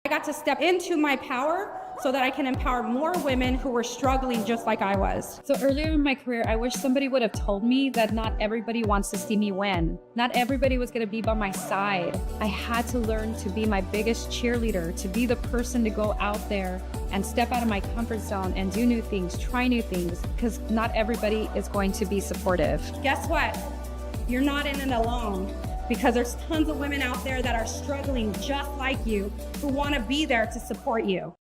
I got to step into my power so that I can empower more women who were struggling just like I was. So earlier in my career, I wish somebody would have told me that not everybody wants to see me win. Not everybody was going to be by my side. I had to learn to be my biggest cheerleader, to be the person to go out there and step out of my comfort zone and do new things, try new things, because not everybody is going to be supportive. Guess what? You're not in it alone, because there's tons of women out there that are struggling just like you who want to be there to support you.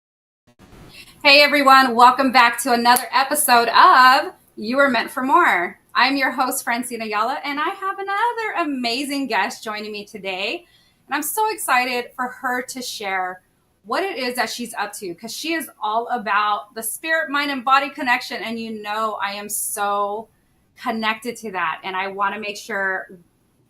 Hey everyone, welcome back to another episode of You Were Meant for More. I'm your host, Francine, and I have another amazing guest joining me today. And I'm so excited for her to share what it is that she's up to, because she is all about the spirit, mind, and body connection. And you know, I am so connected to that. And I want to make sure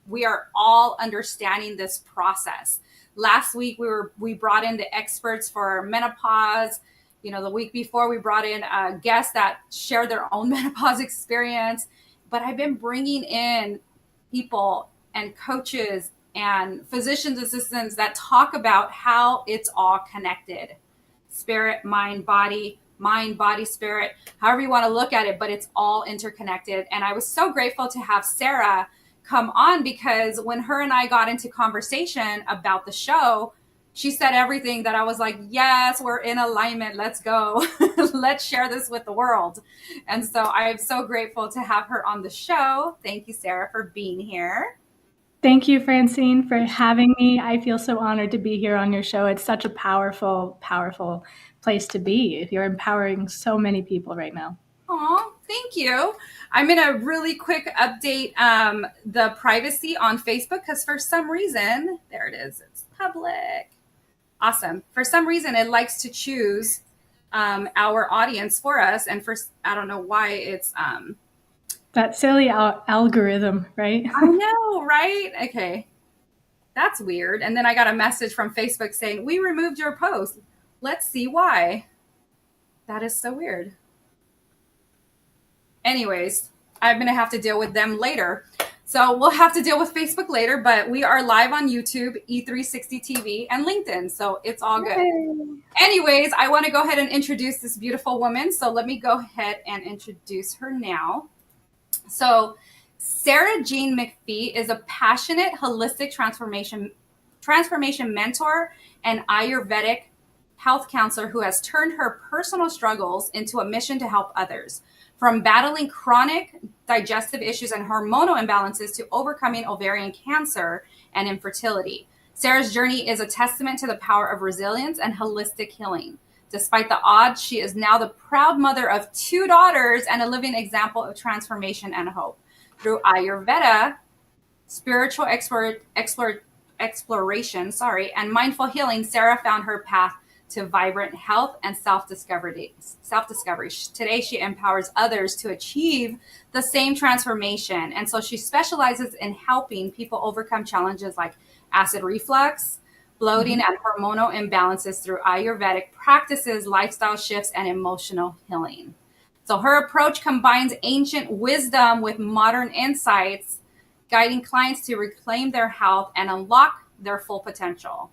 we are all understanding this process. Last week, we brought in the experts for menopause. You know, the week before we brought in guests that share their own menopause experience. But I've been bringing in people and coaches and physician's assistants that talk about how it's all connected. Spirit, mind, body, spirit, however you want to look at it, but it's all interconnected. And I was so grateful to have Sara come on, because when her and I got into conversation about the show, she said everything that I was like, yes, we're in alignment. Let's go. Let's share this with the world. And so I'm so grateful to have her on the show. Thank you, Sara, for being here. Thank you, Francine, for having me. I feel so honored to be here on your show. It's such a powerful, powerful place to be. You're empowering so many people right now. Oh, thank you. I'm going to really quick update the privacy on Facebook, because for some reason, there it is, it's public. Awesome. For some reason, it likes to choose our audience for us. And I don't know why it's... that silly algorithm, right? I know, right? Okay. That's weird. And then I got a message from Facebook saying, we removed your post. Let's see why. That is so weird. Anyways, I'm going to have to deal with them later. So we'll have to deal with Facebook later, but we are live on YouTube, E360 TV, and LinkedIn. So it's all good. Yay. Anyways, I want to go ahead and introduce this beautiful woman. So let me go ahead and introduce her now. So Sara Jean McPhee is a passionate holistic transformation mentor and Ayurvedic health counselor who has turned her personal struggles into a mission to help others. From battling chronic digestive issues and hormonal imbalances to overcoming ovarian cancer and infertility, Sara's journey is a testament to the power of resilience and holistic healing. Despite the odds, she is now the proud mother of 2 daughters and a living example of transformation and hope. Through Ayurveda, spiritual exploration, and mindful healing, Sara found her path to vibrant health and self-discovery. Today, she empowers others to achieve the same transformation. And so she specializes in helping people overcome challenges like acid reflux, bloating, and hormonal imbalances through Ayurvedic practices, lifestyle shifts, and emotional healing. So her approach combines ancient wisdom with modern insights, guiding clients to reclaim their health and unlock their full potential.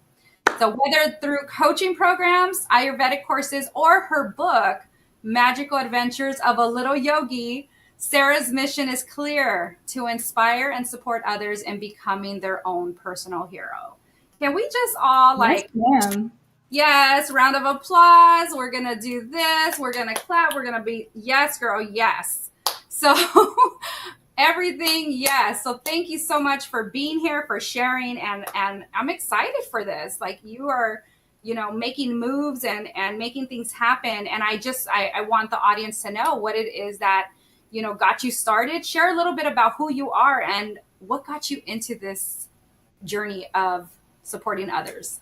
So whether through coaching programs, Ayurvedic courses, or her book, Magical Adventures of a Little Yogi, Sara's mission is clear: to inspire and support others in becoming their own personal hero. Can we just all yes, round of applause. We're going to do this. We're going to clap. We're going to be, yes, girl, yes. So everything, yes. So thank you so much for being here, for sharing. And I'm excited for this. Like, you are, making moves and making things happen. And I want the audience to know what it is that, got you started. Share a little bit about who you are and what got you into this journey of supporting others.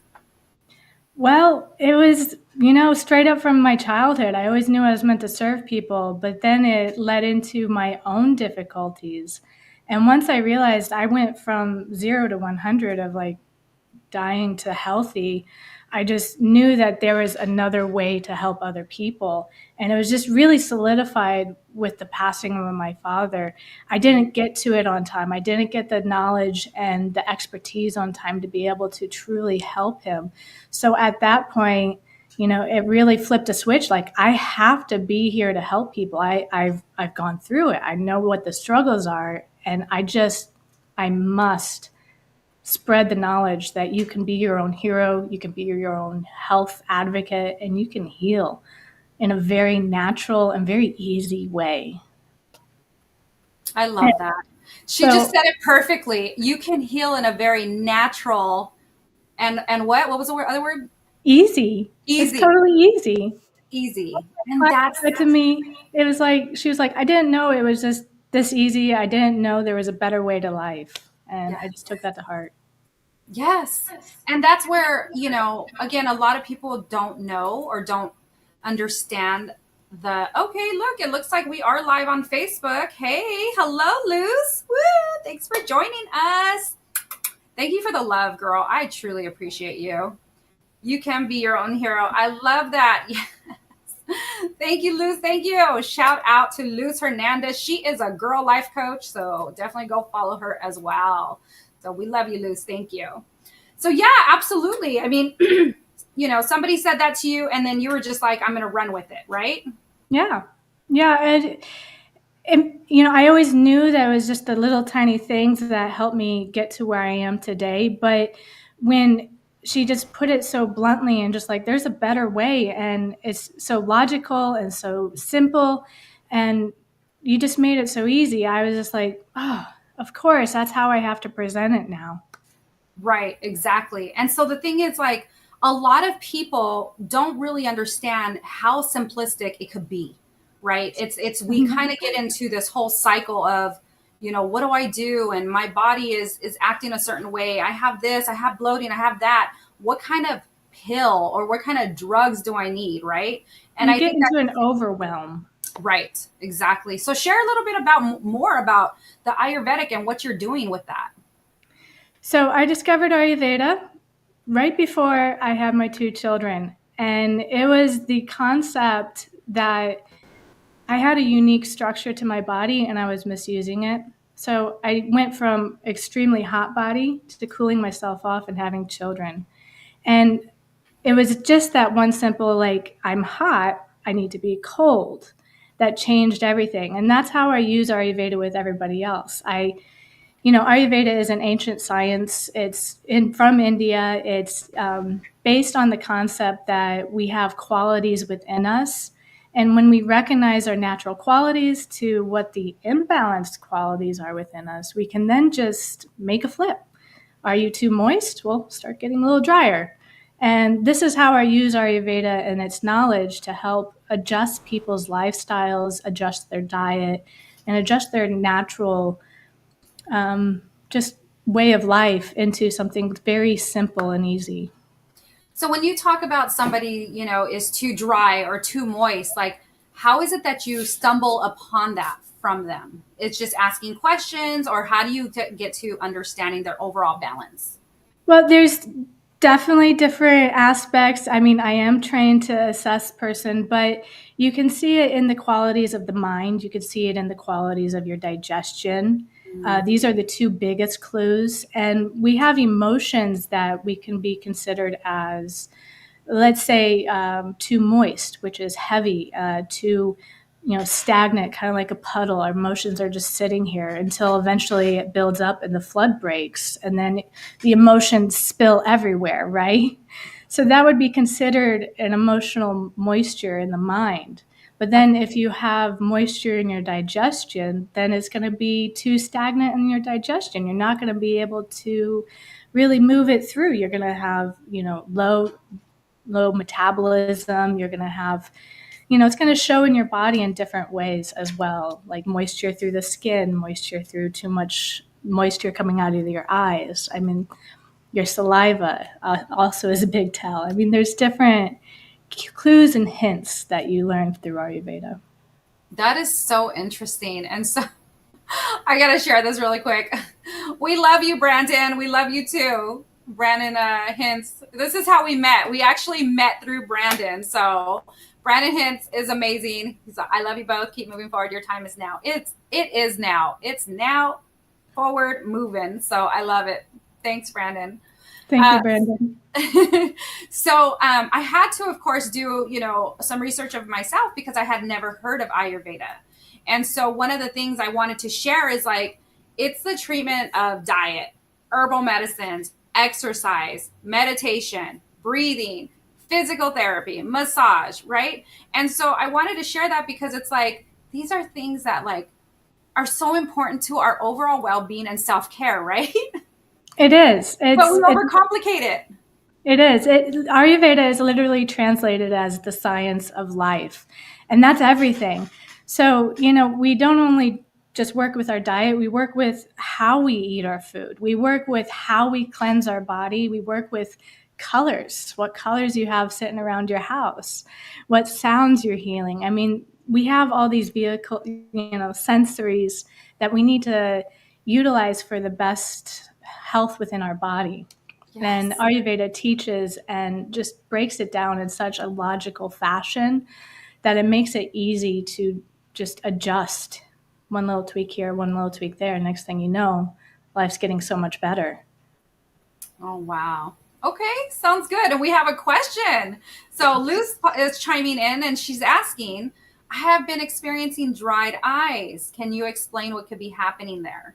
Well, it was, straight up from my childhood. I always knew I was meant to serve people, but then it led into my own difficulties. And once I realized I went from 0 to 100 of like dying to healthy, I just knew that there was another way to help other people. And it was just really solidified with the passing of my father. I didn't get to it on time. I didn't get the knowledge and the expertise on time to be able to truly help him. So at that point, it really flipped a switch. Like, I have to be here to help people. I've gone through it. I know what the struggles are, and I must spread the knowledge that you can be your own hero, you can be your own health advocate, and you can heal in a very natural and very easy way. I love that. She just said it perfectly. You can heal in a very natural and what was the other word? Easy. It's totally easy. Easy. And that's to me, it was like, she was like, I didn't know it was just this easy. I didn't know there was a better way to life. And I just took that to heart. Yes. And that's where, again, a lot of people don't know or don't understand okay, look, it looks like we are live on Facebook. Hey, hello, Luz. Woo, thanks for joining us. Thank you for the love, girl. I truly appreciate you. You can be your own hero. I love that. Yes. Thank you, Luz. Thank you. Shout out to Luz Hernandez. She is a girl life coach, so definitely go follow her as well. So we love you, Luz. Thank you. So yeah, absolutely. I mean, somebody said that to you and then you were just like, I'm going to run with it, right? Yeah. Yeah. And I always knew that it was just the little tiny things that helped me get to where I am today. But when she just put it so bluntly and just like, there's a better way, and it's so logical and so simple, and you just made it so easy, I was just like, oh, of course, that's how I have to present it now. Right, exactly. And so the thing is, like, a lot of people don't really understand how simplistic it could be, right? We kind of get into this whole cycle of, what do I do? And my body is acting a certain way. I have this, I have bloating, I have that. What kind of pill or what kind of drugs do I need, right? And I get into an overwhelm. Right, exactly. So share a little bit more about the Ayurvedic and what you're doing with that. So I discovered Ayurveda right before I had my 2 children. And it was the concept that I had a unique structure to my body and I was misusing it. So I went from extremely hot body to cooling myself off and having children. And it was just that one simple, like, I'm hot, I need to be cold, that changed everything. And that's how I use Ayurveda with everybody else. Ayurveda is an ancient science. It's from India. It's based on the concept that we have qualities within us. And when we recognize our natural qualities to what the imbalanced qualities are within us, we can then just make a flip. Are you too moist? Well, start getting a little drier. And this is how I use Ayurveda and its knowledge to help adjust people's lifestyles, adjust their diet, and adjust their natural just way of life into something very simple and easy. So when you talk about somebody, is too dry or too moist, like, how is it that you stumble upon that from them? It's just asking questions, or how do you get to understanding their overall balance? Well, there's definitely different aspects. I mean, I am trained to assess person, but you can see it in the qualities of the mind. You can see it in the qualities of your digestion. These are the 2 biggest clues. And we have emotions that we can be considered as, let's say, too moist, which is heavy, too stagnant, kind of like a puddle. Our emotions are just sitting here until eventually it builds up and the flood breaks, and then the emotions spill everywhere, right? So that would be considered an emotional moisture in the mind. But then if you have moisture in your digestion, then it's going to be too stagnant in your digestion. You're not going to be able to really move it through. You're going to have, low metabolism. You're going to have, it's going to show in your body in different ways as well, like moisture through the skin, moisture through too much moisture coming out of your eyes. I mean, your saliva also is a big tell. I mean, there's different clues and hints that you learn through Ayurveda. That is so interesting. And so I got to share this really quick. We love you, Brandon. We love you too. Brandon Hintz. This is how we met. We actually met through Brandon. So Brandon Hintz is amazing. He's like, I love you both. Keep moving forward. Your time is now. It is now. It's now forward moving. So I love it. Thanks, Brandon. Thank you, Brandon. So I had to, of course, do, some research of myself because I had never heard of Ayurveda. And so one of the things I wanted to share is like, it's the treatment of diet, herbal medicines, exercise, meditation, breathing, physical therapy, massage, right? And so I wanted to share that because it's like, these are things that like are so important to our overall well-being and self-care, right? It is. But we overcomplicate it. It is. Ayurveda is literally translated as the science of life, and that's everything. So, we don't only just work with our diet, we work with how we eat our food. We work with how we cleanse our body. We work with colors, what colors you have sitting around your house, what sounds you're healing. I mean, we have all these sensories that we need to utilize for the best health within our body. Yes. And Ayurveda teaches and just breaks it down in such a logical fashion that it makes it easy to just adjust one little tweak here, one little tweak there. Next thing you know, life's getting so much better. Oh, wow. Okay, sounds good. And we have a question. So Luz is chiming in and she's asking, I have been experiencing dried eyes. Can you explain what could be happening there?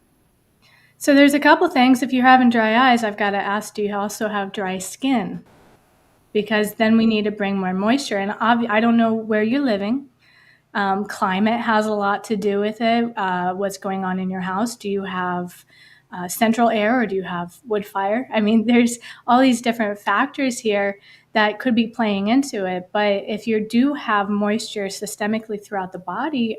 So there's a couple things. If you're having dry eyes, I've got to ask, do you also have dry skin? Because then we need to bring more moisture. And I don't know where you're living. Climate has a lot to do with it. What's going on in your house? Do you have central air or do you have wood fire? I mean, there's all these different factors here that could be playing into it. But if you do have moisture systemically throughout the body,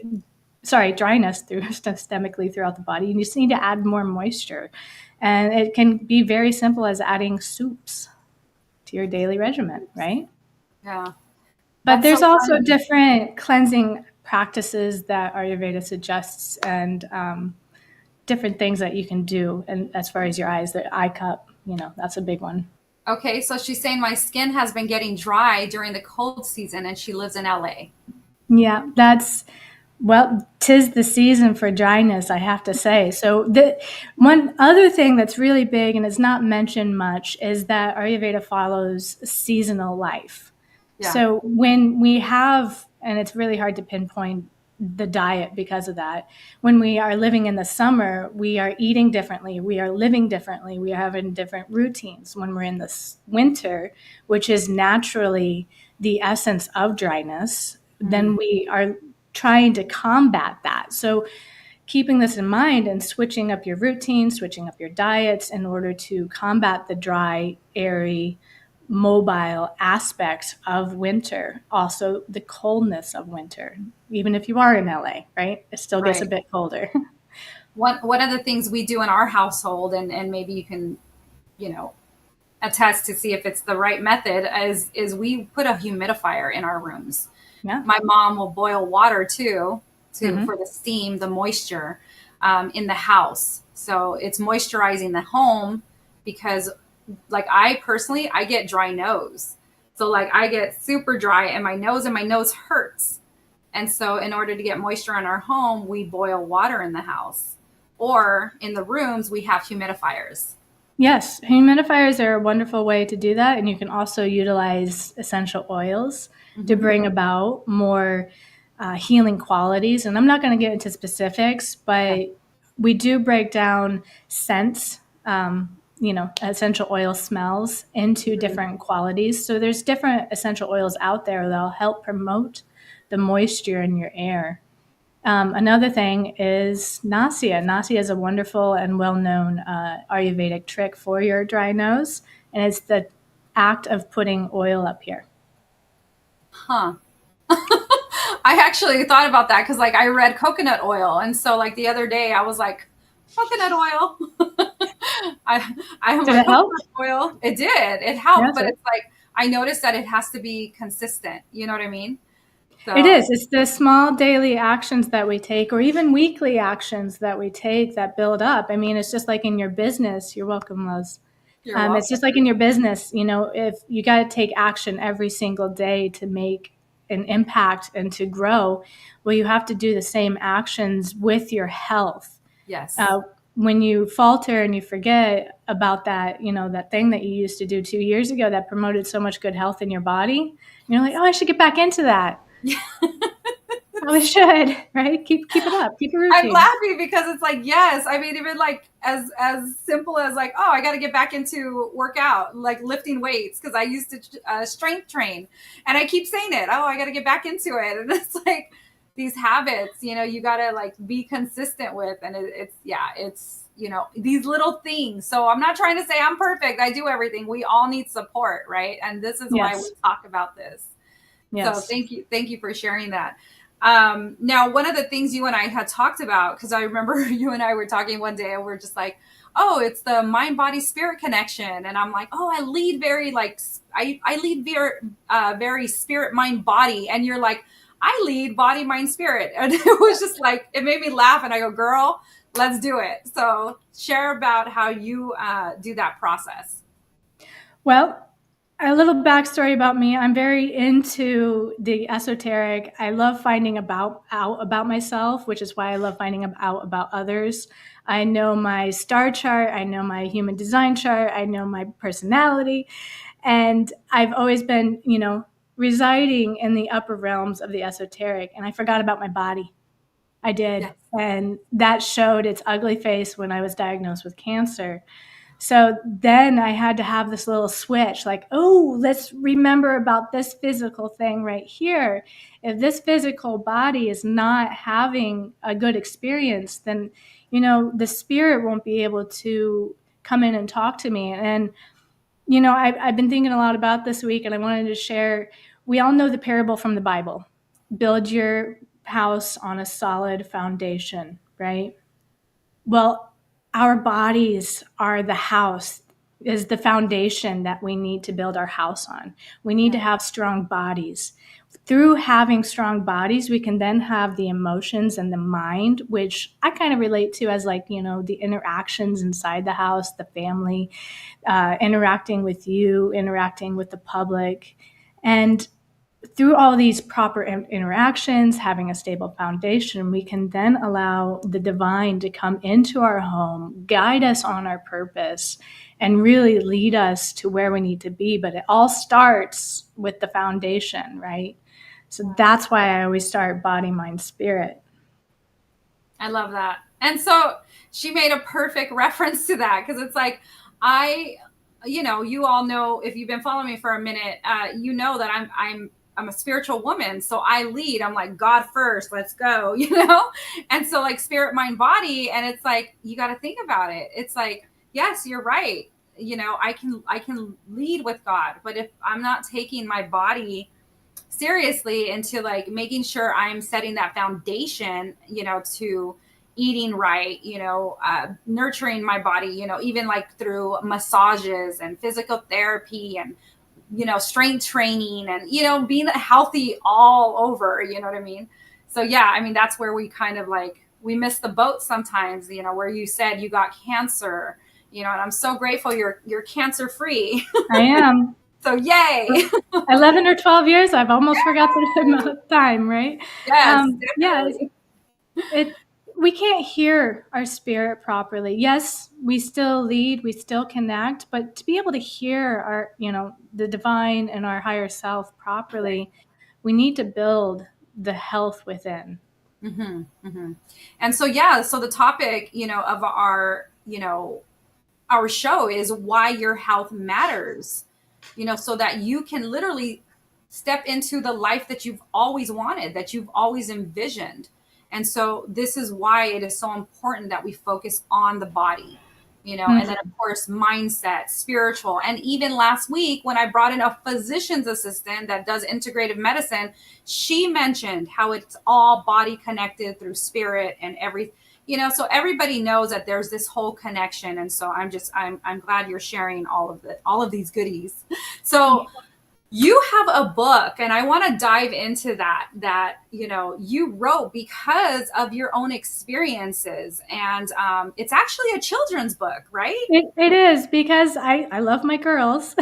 dryness systemically throughout the body, you just need to add more moisture. And it can be very simple as adding soups to your daily regimen, right? Yeah. But there's also different cleansing practices that Ayurveda suggests and different things that you can do. And as far as your eyes, the eye cup, that's a big one. Okay, so she's saying my skin has been getting dry during the cold season and she lives in LA. Yeah, tis the season for dryness, I have to say. So one other thing that's really big and is not mentioned much is that Ayurveda follows seasonal life. Yeah. So when we have, and it's really hard to pinpoint the diet because of that, when we are living in the summer, we are eating differently, we are living differently, we are having different routines. When we're in the winter, which is naturally the essence of dryness, then we are trying to combat that. So keeping this in mind and switching up your routine, switching up your diets in order to combat the dry, airy, mobile aspects of winter, also the coldness of winter, even if you are in LA, right? It still gets a bit colder. One of the things we do in our household, and maybe you can, attest to see if it's the right method, is we put a humidifier in our rooms. Yeah. My mom will boil water too for the steam, the moisture in the house. So it's moisturizing the home because like I get dry nose. So like I get super dry and my nose hurts. And so in order to get moisture in our home, we boil water in the house, or in the rooms, we have humidifiers. Yes, humidifiers are a wonderful way to do that. And you can also utilize essential oils to bring about more healing qualities. And I'm not going to get into specifics, but we do break down scents, essential oil smells into different qualities. So there's different essential oils out there that'll help promote the moisture in your air. Another thing is Nasya. Nasya is a wonderful and well-known Ayurvedic trick for your dry nose. And it's the act of putting oil up here. Huh. I actually thought about that because like I read coconut oil. And so like the other day I was like, coconut oil. I have did it help? Oil. It did. It helped. But it's like, I noticed that it has to be consistent. You know what I mean? So. It is. It's the small daily actions that we take, or even weekly actions that we take that build up. I mean, it's just like in your business. You're welcome, Liz. You're welcome. It's just like in your business, if you got to take action every single day to make an impact and to grow, well, you have to do the same actions with your health. Yes. When you falter and you forget about that, that thing that you used to do 2 years ago that promoted so much good health in your body, you're like, oh, I should get back into that. Probably should, right? Keep it up. Keep a routine. I'm laughing because it's like, yes. I mean, even like as simple as like, oh, I got to get back into workout, like lifting weights, because I used to strength train, and I keep saying it. Oh, I got to get back into it, and it's like these habits, you got to like be consistent with, and it's these little things. So I'm not trying to say I'm perfect. I do everything. We all need support, right? And this is why we talk about this. Yes. So thank you for sharing that. Now, one of the things you and I had talked about, because I remember you and I were talking one day and we're just like, oh, it's the mind, body, spirit connection. And I'm like, oh, I lead very I lead very spirit, mind, body. And you're like, I lead body, mind, spirit. And it was just like, it made me laugh. And I go, girl, let's do it. So share about how you do that process. Well, a little backstory about me. I'm very into the esoteric. I love finding out about myself, which is why I love finding out about others. I know my star chart. I know my human design chart. I know my personality. And I've always been, residing in the upper realms of the esoteric. And I forgot about my body. I did. Yes. And that showed its ugly face when I was diagnosed with cancer. So then I had to have this little switch, like, oh, let's remember about this physical thing right here. If this physical body is not having a good experience, then, the spirit won't be able to come in and talk to me. And, I've been thinking a lot about this week, and I wanted to share, we all know the parable from the Bible. Build your house on a solid foundation, right? Well, our bodies are the house, is the foundation that we need to build our house on. We need to have strong bodies. Through having strong bodies, we can then have the emotions and the mind, which I kind of relate to as like, the interactions inside the house, the family, interacting with you, interacting with the public. And through all these proper interactions, having a stable foundation, we can then allow the divine to come into our home, guide us on our purpose, and really lead us to where we need to be. But it all starts with the foundation, right? So that's why I always start body, mind, spirit. I love that. And so she made a perfect reference to that, because it's like, you all know, if you've been following me for a minute, you know that I'm a spiritual woman. So I lead, I'm like, God first, let's go, And so like spirit, mind, body. And it's like, you got to think about it. It's like, yes, you're right. I can lead with God, but if I'm not taking my body seriously into like making sure I'm setting that foundation, to eating right, nurturing my body, even like through massages and physical therapy and strength training and, being healthy all over, you know what I mean? So, yeah, I mean, that's where we kind of like, we miss the boat sometimes, where you said you got cancer, and I'm so grateful you're cancer free. I am. So, yay. 11 or 12 years. I've almost forgot the amount of time, right? Yes. We can't hear our spirit properly. Yes, we still lead, we still connect, but to be able to hear our, the divine and our higher self properly, we need to build the health within. Mm-hmm, mm-hmm. And so, so the topic, of our show is why your health matters, so that you can literally step into the life that you've always wanted, that you've always envisioned. And so this is why it is so important that we focus on the body, mm-hmm. And then of course, mindset, spiritual. And even last week when I brought in a physician's assistant that does integrative medicine, she mentioned how it's all body connected through spirit and everything, so everybody knows that there's this whole connection. And so I'm glad you're sharing all of these goodies. So You have a book, and I want to dive into that you wrote because of your own experiences, and it's actually a children's book, right? It is because I love my girls,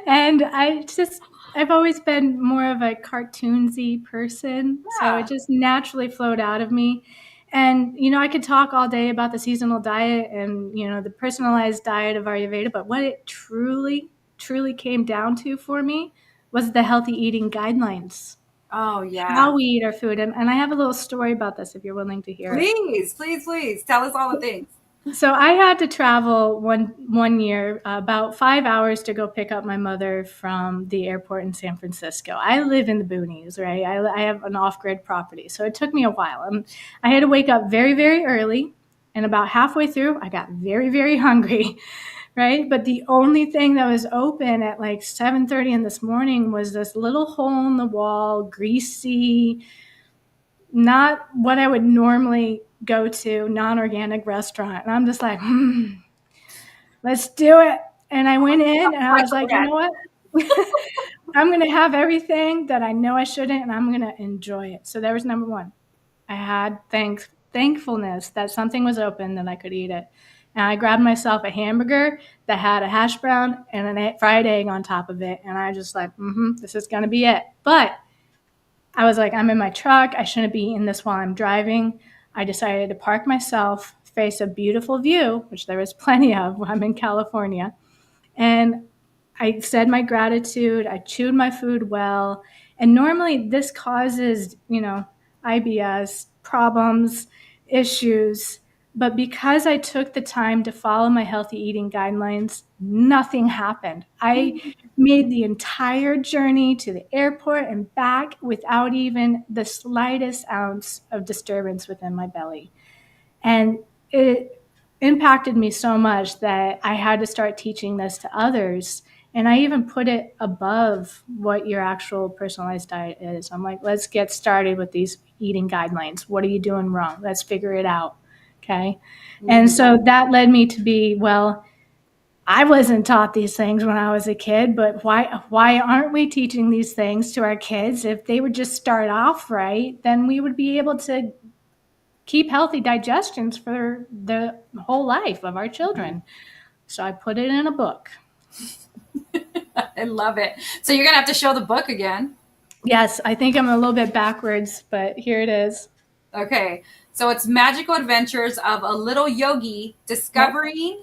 and I've always been more of a cartoonsy person, so it Yeah. just naturally flowed out of me. And I could talk all day about the seasonal diet and the personalized diet of Ayurveda, but what it truly came down to for me was the healthy eating guidelines, Oh yeah. how we eat our food. And I have a little story about this if you're willing to hear it. Please, please, please tell us all the things. So I had to travel one year about 5 hours to go pick up my mother from the airport in San Francisco. I live in the boonies, right? I have an off-grid property, so it took me a while. I had to wake up very, very early, and about halfway through, I got very, very hungry, right? But the only thing that was open at like 7:30 in this morning was this little hole in the wall, greasy, not what I would normally go to, non-organic restaurant. And I'm just like, let's do it. And I went in and I was like, you know what? I'm going to have everything that I know I shouldn't, and I'm going to enjoy it. So that was number one. I had thankfulness that something was open, that I could eat it. And I grabbed myself a hamburger that had a hash brown and a fried egg on top of it. And I just like, this is going to be it. But I was like, I'm in my truck. I shouldn't be eating this while I'm driving. I decided to park myself, face a beautiful view, which there is plenty of. I'm in California. And I said my gratitude. I chewed my food well. And normally this causes, IBS, problems, issues. But because I took the time to follow my healthy eating guidelines, nothing happened. I made the entire journey to the airport and back without even the slightest ounce of disturbance within my belly. And it impacted me so much that I had to start teaching this to others. And I even put it above what your actual personalized diet is. I'm like, let's get started with these eating guidelines. What are you doing wrong? Let's figure it out. Okay. And so that led me to be, well, I wasn't taught these things when I was a kid, but why aren't we teaching these things to our kids? If they would just start off right, then we would be able to keep healthy digestions for the whole life of our children. So I put it in a book. I love it. So you're gonna have to show the book again. Yes, I think I'm a little bit backwards, but here it is. Okay. So it's Magical Adventures of a Little Yogi Discovering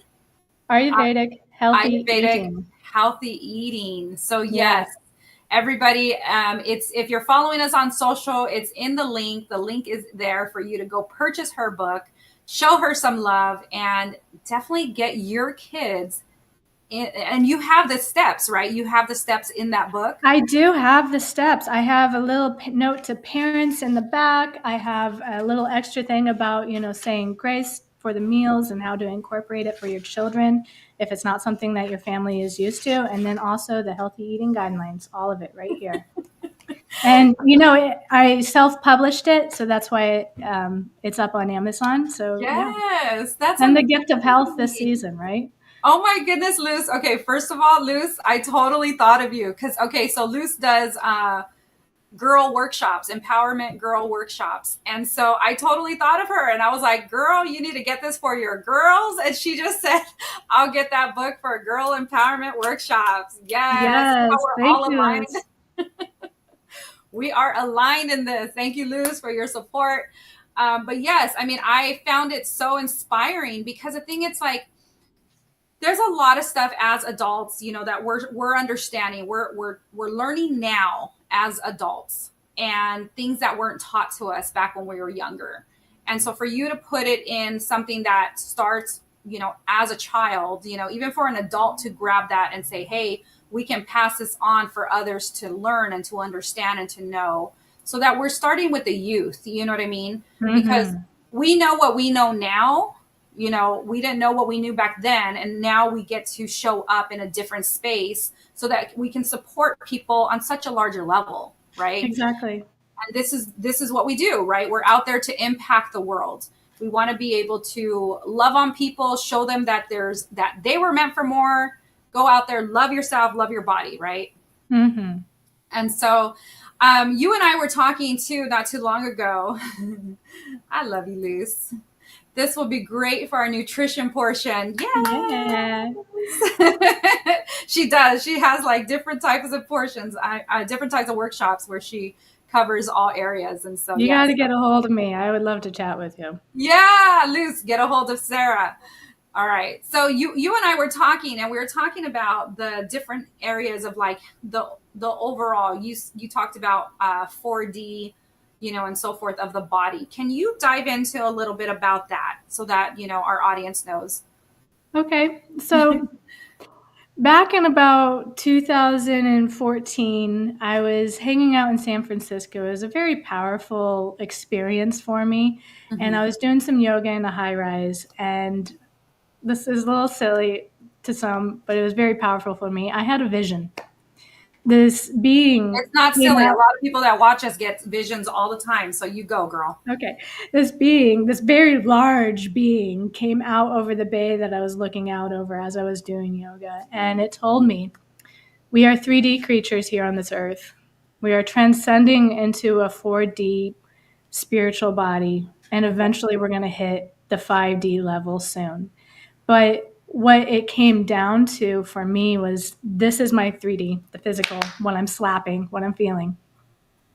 Ayurvedic healthy Ayurvedic eating. healthy eating. So Yes. yes, everybody, it's if you're following us on social, it's in the link. The link is there for you to go purchase her book, show her some love, and definitely get your kids in. And you have the steps, right? You have the steps in that book. I do have the steps. I have a little note to parents in the back. I have a little extra thing about, saying grace for the meals and how to incorporate it for your children if it's not something that your family is used to. And then also the healthy eating guidelines, all of it right here. And, I self-published it, so that's why it's up on Amazon. So, Yes, that's And the amazing. gift of health this season, right? Oh my goodness, Luce. Okay, first of all, Luce, I totally thought of you because so Luce does girl workshops, empowerment girl workshops. And so I totally thought of her and I was like, girl, you need to get this for your girls. And she just said, I'll get that book for girl empowerment workshops. Yes. Yes, How we're thank all you. aligned. We are aligned in this. Thank you, Luz, for your support. But yes, I mean, I found it so inspiring because I think it's like, there's a lot of stuff as adults, that we're understanding. We're learning now as adults, and things that weren't taught to us back when we were younger. And so for you to put it in something that starts, as a child, even for an adult to grab that and say, hey, we can pass this on for others to learn and to understand and to know, so that we're starting with the youth, you know what I mean? Because we know what we know now. We didn't know what we knew back then, and now we get to show up in a different space so that we can support people on such a larger level, right? Exactly. And this is what we do, right? We're out there to impact the world. We want to be able to love on people, show them that they were meant for more. Go out there, love yourself, love your body, right? Mm-hmm. And so you and I were talking too not too long ago. I love you, Luce. This will be great for our nutrition portion. Yeah. Yes. She does. She has like different types of portions, different types of workshops where she covers all areas. And so, You got yes. to get a hold of me. I would love to chat with you. Yeah, Luce, get a hold of Sara. All right. So you and I were talking, and we were talking about the different areas of like the overall. You talked about 4D, and so forth of the body. Can you dive into a little bit about that so that our audience knows? Okay. So back in about 2014, I was hanging out in San Francisco. It was a very powerful experience for me. And I was doing some yoga in a high rise. And this is a little silly to some, but it was very powerful for me. I had a vision. This being It's not came silly. A out. lot of people that watch us get visions all the time. So you go, girl. Okay. This being, this very large being, came out over the bay that I was looking out over as I was doing yoga. And it told me, we are 3D creatures here on this earth. We are transcending into a 4D spiritual body. And eventually we're going to hit the 5D level soon. But what it came down to for me was, this is my 3D, the physical, what I'm slapping, what I'm feeling.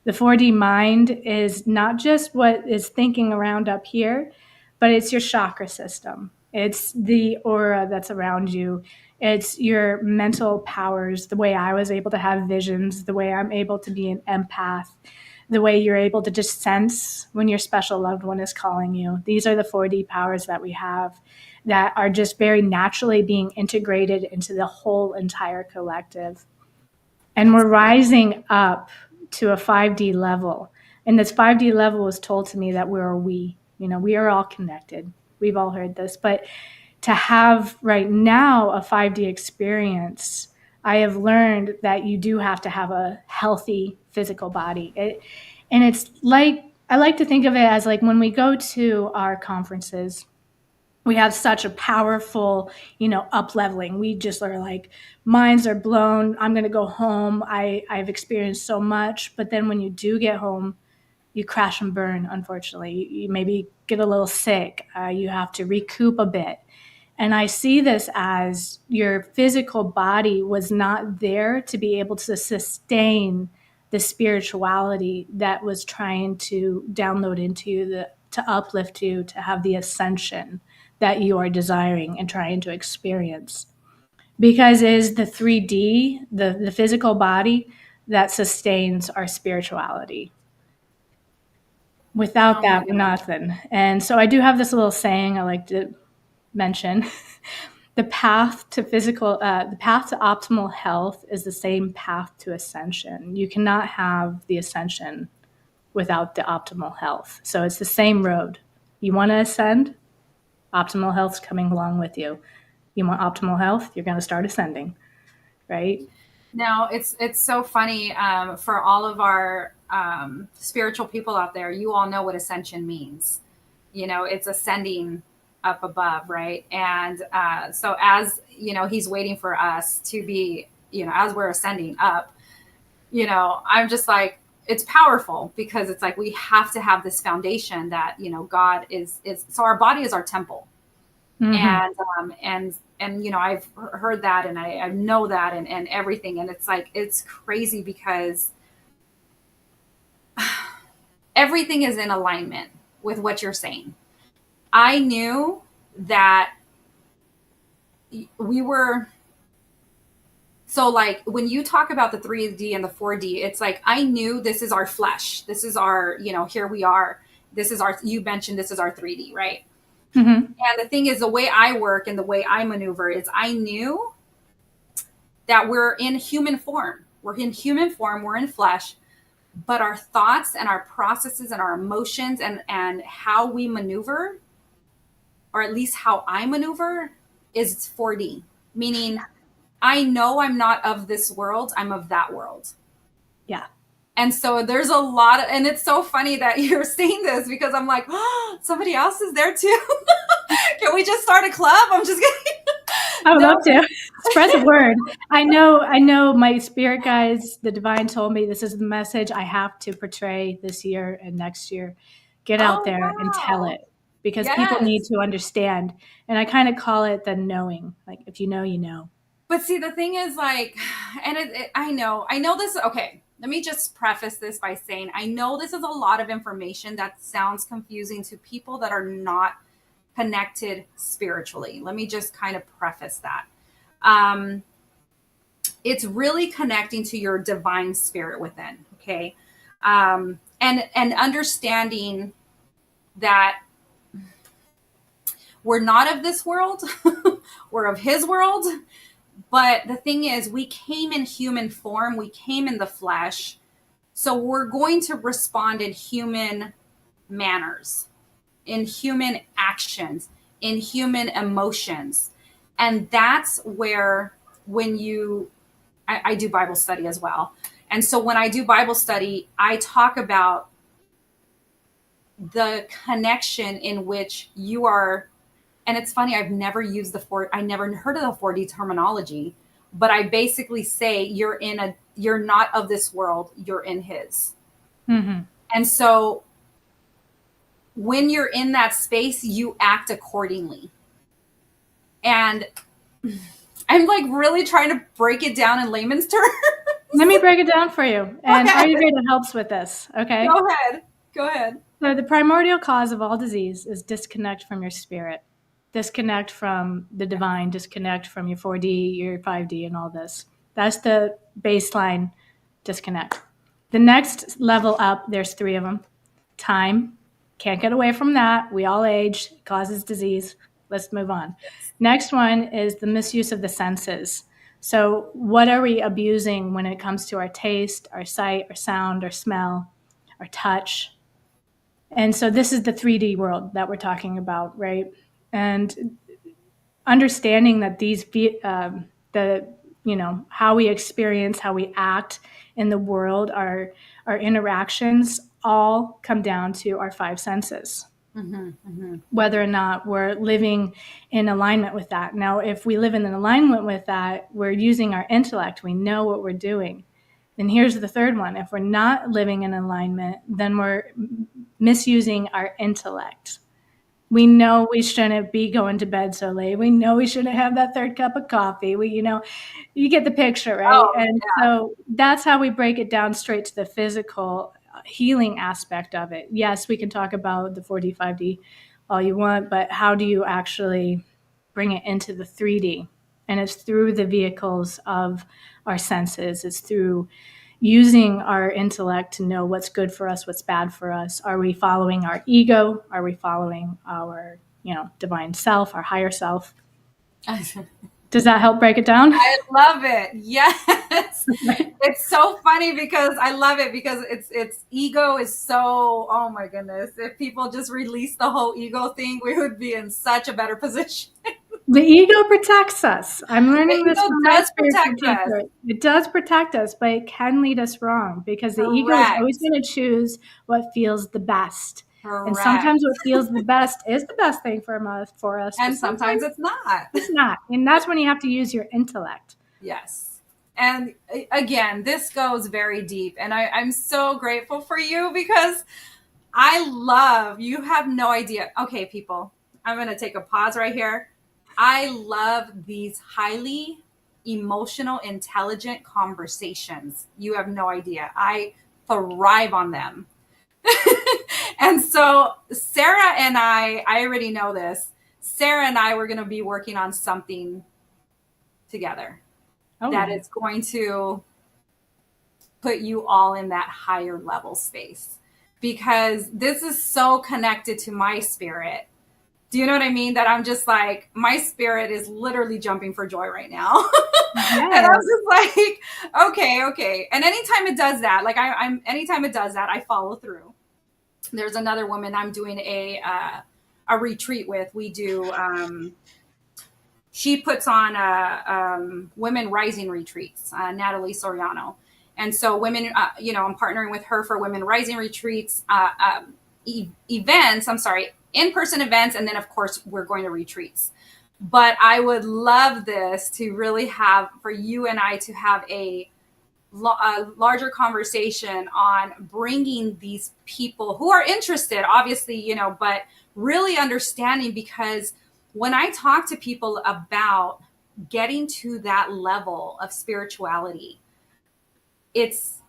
The 4D mind is not just what is thinking around up here, but it's your chakra system. It's the aura that's around you. It's your mental powers, the way I was able to have visions, the way I'm able to be an empath, the way you're able to just sense when your special loved one is calling you. These are the 4D powers that we have that are just very naturally being integrated into the whole entire collective. And we're rising up to a 5D level. And this 5D level was told to me that we are all connected. We've all heard this. But to have right now a 5D experience, I have learned that you do have to have a healthy physical body. And it's like, I like to think of it as like when we go to our conferences, we have such a powerful, up leveling. We just are like, minds are blown. I'm going to go home. I've experienced so much. But then when you do get home, you crash and burn, unfortunately. You maybe get a little sick. You have to recoup a bit. And I see this as your physical body was not there to be able to sustain the spirituality that was trying to download into you, to uplift you, to have the ascension that you are desiring and trying to experience. Because it is the 3D, the physical body, that sustains our spirituality. Without that, nothing. And so I do have this little saying I like to mention. The path to optimal health is the same path to ascension. You cannot have the ascension without the optimal health. So it's the same road. You want to ascend? Optimal health's coming along with you. You want optimal health? You're going to start ascending, right? Now, it's so funny for all of our spiritual people out there. You all know what ascension means. It's ascending up above, right? And so as he's waiting for us to be, as we're ascending up, I'm just like, it's powerful because it's like we have to have this foundation that God is so our body is our temple. And I've heard that and I know that and everything, and it's like it's crazy because everything is in alignment with what you're saying. I knew that we were so like when you talk about the 3D and the 4D, it's like I knew this is our flesh. This is our, here we are. This is our, you mentioned this is our 3D, right? Mm-hmm. And the thing is, the way I work and the way I maneuver is I knew that we're in human form. We're in human form. We're in flesh. But our thoughts and our processes and our emotions and how we maneuver, or at least how I maneuver, is 4D. Meaning I know I'm not of this world. I'm of that world. Yeah. And so there's a lot of, and it's so funny that you're saying this because I'm like, oh, somebody else is there too. Can we just start a club? I'm just kidding. I would No. love to spread the word. I know my spirit guides, the divine told me this is the message I have to portray this year and next year. Get out Oh, there and tell wow. it because people need Yes. to understand. And I kind of call it the knowing. Like if you know, you know. But see, the thing is, like, and I know this. Okay, let me just preface this by saying I know this is a lot of information that sounds confusing to people that are not connected spiritually. Let me just kind of preface that. Um, it's really connecting to your divine spirit within. Okay, and understanding that we're not of this world, we're of His world. But the thing is, we came in human form, we came in the flesh. So we're going to respond in human manners, in human actions, in human emotions. And that's where, I do Bible study as well. And so when I do Bible study, I talk about the connection in which you are. And it's funny, I never heard of the 4D terminology, but I basically say you're not of this world, you're in His. Mm-hmm. And so when you're in that space, you act accordingly. And I'm like really trying to break it down in layman's terms. Let me break it down for you. And Okay. Ayurveda helps with this. Okay. Go ahead. So the primordial cause of all disease is disconnect from your spirit, disconnect from the divine, disconnect from your 4D, your 5D, and all this. That's the baseline disconnect. The next level up, there's 3 of them. Time, can't get away from that. We all age, causes disease. Let's move on. Next one is the misuse of the senses. So what are we abusing when it comes to our taste, our sight, our sound, our smell, our touch? And so this is the 3D world that we're talking about, right? And understanding that how we experience, how we act in the world, our interactions all come down to our 5 senses. Mm-hmm, mm-hmm. Whether or not we're living in alignment with that. Now, if we live in an alignment with that, we're using our intellect. We know what we're doing. And here's the third one. If we're not living in alignment, then we're misusing our intellect. We know we shouldn't be going to bed so late. We know we shouldn't have that 3rd cup of coffee. You get the picture, right? Oh, and yeah. So that's how we break it down straight to the physical healing aspect of it. Yes, we can talk about the 4D, 5D all you want, but how do you actually bring it into the 3D? And it's through the vehicles of our senses. It's through using our intellect to know what's good for us, what's bad for us. Are we following our ego? Are we following our, divine self, our higher self? Does that help break it down? I love it. Yes. It's so funny because I love it because it's ego is so, oh my goodness. If people just release the whole ego thing, we would be in such a better position. The ego protects us. I'm learning this from my spiritual teacher. It does protect us, but it can lead us wrong because the ego is always going to choose what feels the best. Correct. And sometimes what feels the best is the best thing for us. And sometimes it's not. It's not. And that's when you have to use your intellect. Yes. And again, this goes very deep. And I'm so grateful for you because you have no idea. Okay, people, I'm going to take a pause right here. I love these highly emotional, intelligent conversations. You have no idea. I thrive on them. And so Sarah and I already know this. Sarah and I were going to be working on something together that is going to put you all in that higher level space because this is so connected to my spirit. Do you know what I mean? That I'm just like, my spirit is literally jumping for joy right now. Yes. And I was just like, okay. And anytime it does that, anytime it does that, I follow through. There's another woman I'm doing a retreat with. We do, she puts on women rising retreats, Natalie Soriano. And so women, I'm partnering with her for women rising retreats, in-person events. And then of course we're going to retreats. But I would love this to really have for you and I to have a larger conversation on bringing these people who are interested, obviously, but really understanding, because when I talk to people about getting to that level of spirituality, it's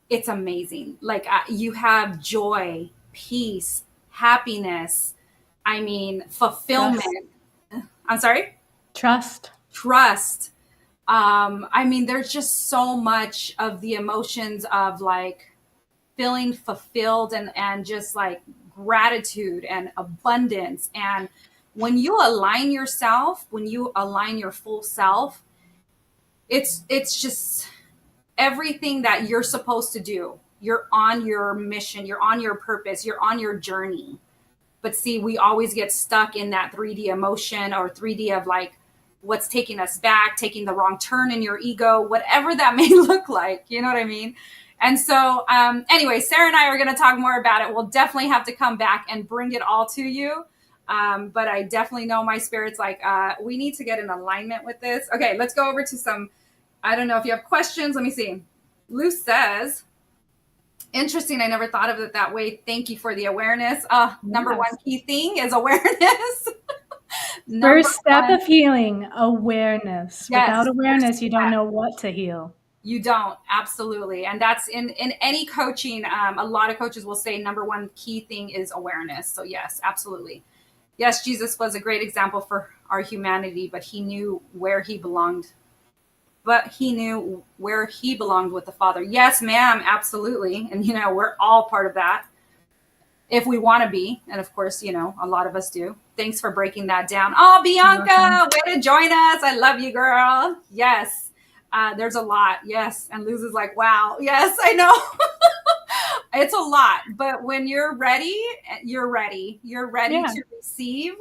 it's amazing. Like you have joy, peace, happiness. I mean, Trust. fulfillment. I'm sorry, Trust. trust. I mean, there's just so much of the emotions of like feeling fulfilled and just like gratitude and abundance. And when you align yourself, when you align your full self, it's just everything that you're supposed to do. You're on your mission, you're on your purpose, you're on your journey. But see, we always get stuck in that 3D emotion or 3D of like what's taking us back, taking the wrong turn in your ego, whatever that may look like. You know what I mean? And so, anyway, Sarah and I are going to talk more about it. We'll definitely have to come back and bring it all to you. But I definitely know my spirit's like, we need to get in alignment with this. Okay, let's go over to some, I don't know if you have questions. Let me see. Lou says, interesting. I never thought of it that way. Thank you for the awareness. Number Yes. one key thing is awareness. First step One, of healing, awareness. yes, Without awareness, you don't that. know what to heal. You don't, absolutely. And that's in any coaching. A lot of coaches will say number one key thing is awareness. So yes, absolutely. Yes, Jesus was a great example for our humanity, but he knew where he belonged. But he knew where he belonged with the Father. Yes, ma'am, absolutely. And we're all part of that if we want to be. And of course, a lot of us do. Thanks for breaking that down. Oh, Bianca, way to join us. I love you, girl. Yes. There's a lot. Yes. And Luz is like, wow. Yes, I know. It's a lot. But when you're ready, you're ready. You're ready Yeah. to receive.